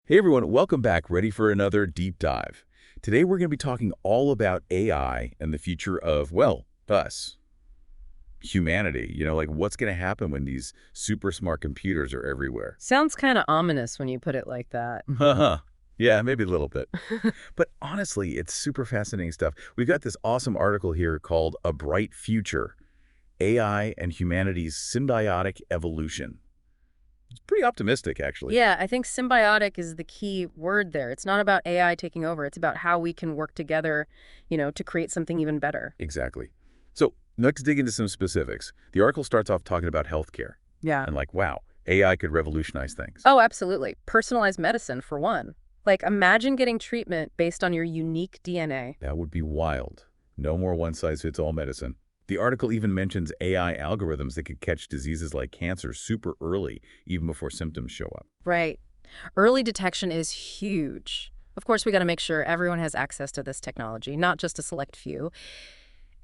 Hey everyone, welcome back. Ready for another deep dive. Today we're going to be talking all about AI and the future of, well, us, humanity. Like what's going to happen when these super smart computers are everywhere. Sounds kind of ominous when you put it like that. Haha. Yeah, maybe a little bit. But honestly, it's super fascinating stuff. We've got this awesome article here called A Bright Future, AI and Humanity's Symbiotic Evolution. It's pretty optimistic, actually. Yeah, I think symbiotic is the key word there. It's not about AI taking over. It's about how we can work together, to create something even better. Exactly. So let's dig into some specifics. The article starts off talking about healthcare Yeah. and like, wow, AI could revolutionize things. Oh, absolutely. Personalized medicine, for one. Like, imagine getting treatment based on your unique DNA. That would be wild. No more one-size-fits-all medicine. The article even mentions AI algorithms that could catch diseases like cancer super early, even before symptoms show up. Right. Early detection is huge. Of course, we got to make sure everyone has access to this technology, not just a select few.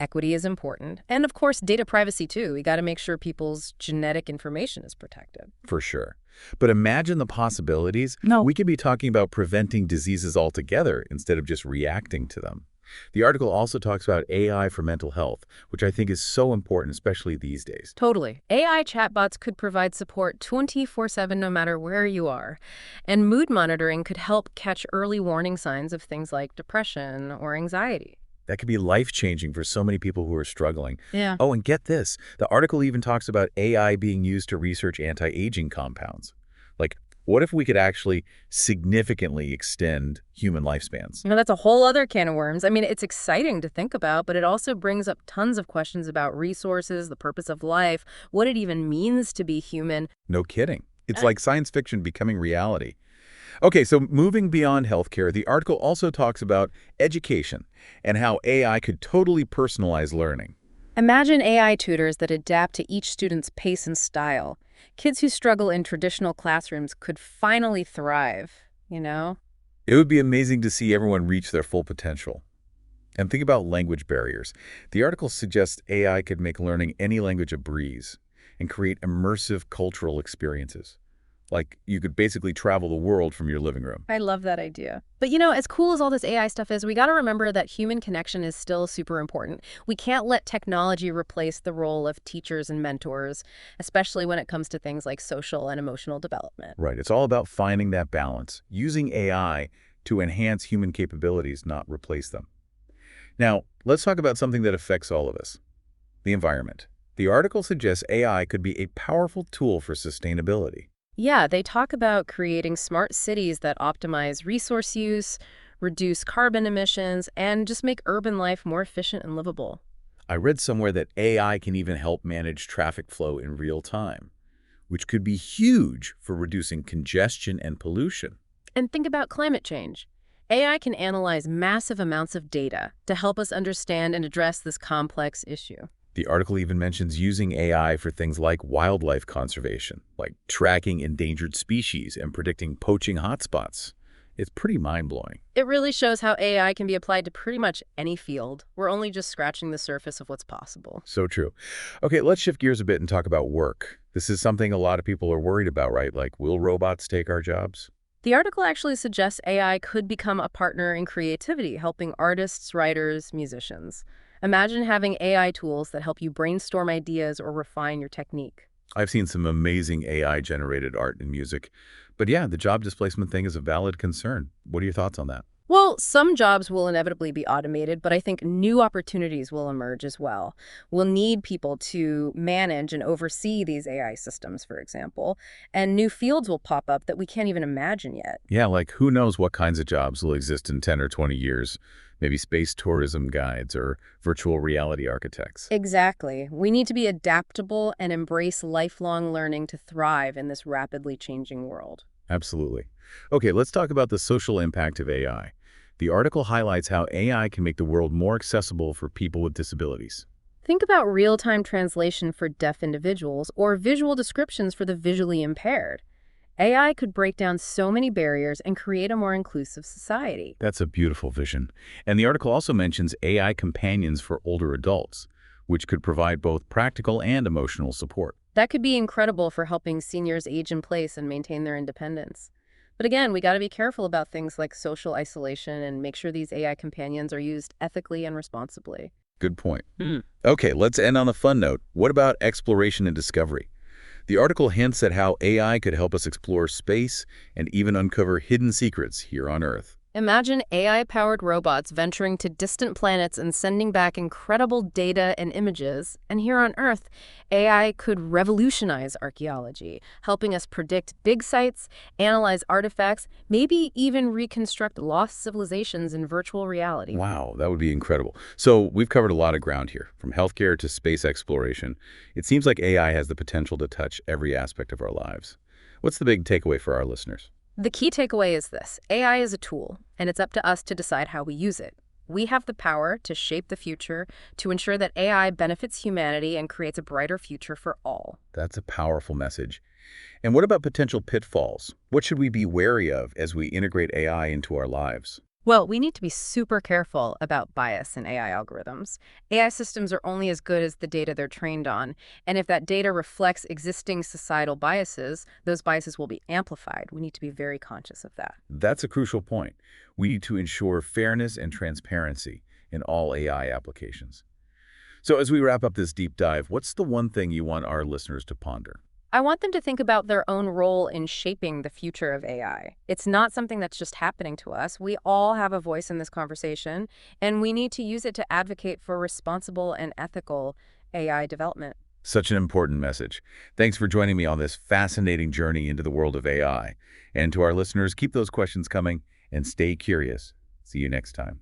Equity is important. And of course, data privacy too. We got to make sure people's genetic information is protected. For sure. But imagine the possibilities. No. We could be talking about preventing diseases altogether instead of just reacting to them. The article also talks about AI for mental health, which I think is so important, especially these days. Totally. AI chatbots could provide support 24/7 no matter where you are. And mood monitoring could help catch early warning signs of things like depression or anxiety. That could be life-changing for so many people who are struggling. Yeah. Oh, and get this. The article even talks about AI being used to research anti-aging compounds. Like, what if we could actually significantly extend human lifespans? That's a whole other can of worms. I mean, it's exciting to think about, but it also brings up tons of questions about resources, the purpose of life, what it even means to be human. No kidding. It's like science fiction becoming reality. Okay, so moving beyond healthcare, the article also talks about education and how AI could totally personalize learning. Imagine AI tutors that adapt to each student's pace and style. Kids who struggle in traditional classrooms could finally thrive. It would be amazing to see everyone reach their full potential. And think about language barriers. The article suggests AI could make learning any language a breeze and create immersive cultural experiences. Like you could basically travel the world from your living room. I love that idea. But as cool as all this AI stuff is, we got to remember that human connection is still super important. We can't let technology replace the role of teachers and mentors, especially when it comes to things like social and emotional development. Right. It's all about finding that balance, using AI to enhance human capabilities, not replace them. Now, let's talk about something that affects all of us, the environment. The article suggests AI could be a powerful tool for sustainability. Yeah, they talk about creating smart cities that optimize resource use, reduce carbon emissions, and just make urban life more efficient and livable. I read somewhere that AI can even help manage traffic flow in real time, which could be huge for reducing congestion and pollution. And think about climate change. AI can analyze massive amounts of data to help us understand and address this complex issue. The article even mentions using AI for things like wildlife conservation, like tracking endangered species and predicting poaching hotspots. It's pretty mind-blowing. It really shows how AI can be applied to pretty much any field. We're only just scratching the surface of what's possible. So true. Okay, let's shift gears a bit and talk about work. This is something a lot of people are worried about, right? Like, will robots take our jobs? The article actually suggests AI could become a partner in creativity, helping artists, writers, musicians. Imagine having AI tools that help you brainstorm ideas or refine your technique. I've seen some amazing AI-generated art and music. But yeah, the job displacement thing is a valid concern. What are your thoughts on that? Well, some jobs will inevitably be automated, but I think new opportunities will emerge as well. We'll need people to manage and oversee these AI systems, for example, and new fields will pop up that we can't even imagine yet. Yeah, like who knows what kinds of jobs will exist in 10 or 20 years. Maybe space tourism guides or virtual reality architects. Exactly. We need to be adaptable and embrace lifelong learning to thrive in this rapidly changing world. Absolutely. Okay, let's talk about the social impact of AI. The article highlights how AI can make the world more accessible for people with disabilities. Think about real-time translation for deaf individuals or visual descriptions for the visually impaired. AI could break down so many barriers and create a more inclusive society. That's a beautiful vision. And the article also mentions AI companions for older adults, which could provide both practical and emotional support. That could be incredible for helping seniors age in place and maintain their independence. But again, we got to be careful about things like social isolation and make sure these AI companions are used ethically and responsibly. Good point. Okay, let's end on a fun note. What about exploration and discovery? The article hints at how AI could help us explore space and even uncover hidden secrets here on Earth. Imagine AI-powered robots venturing to distant planets and sending back incredible data and images. And here on Earth, AI could revolutionize archaeology, helping us predict big sites, analyze artifacts, maybe even reconstruct lost civilizations in virtual reality. Wow, that would be incredible. So we've covered a lot of ground here, from healthcare to space exploration. It seems like AI has the potential to touch every aspect of our lives. What's the big takeaway for our listeners? The key takeaway is this: AI is a tool, and it's up to us to decide how we use it. We have the power to shape the future, to ensure that AI benefits humanity and creates a brighter future for all. That's a powerful message. And what about potential pitfalls? What should we be wary of as we integrate AI into our lives? Well, we need to be super careful about bias in AI algorithms. AI systems are only as good as the data they're trained on, and if that data reflects existing societal biases, those biases will be amplified. We need to be very conscious of that. That's a crucial point. We need to ensure fairness and transparency in all AI applications. So as we wrap up this deep dive, what's the one thing you want our listeners to ponder? I want them to think about their own role in shaping the future of AI. It's not something that's just happening to us. We all have a voice in this conversation, and we need to use it to advocate for responsible and ethical AI development. Such an important message. Thanks for joining me on this fascinating journey into the world of AI. And to our listeners, keep those questions coming and stay curious. See you next time.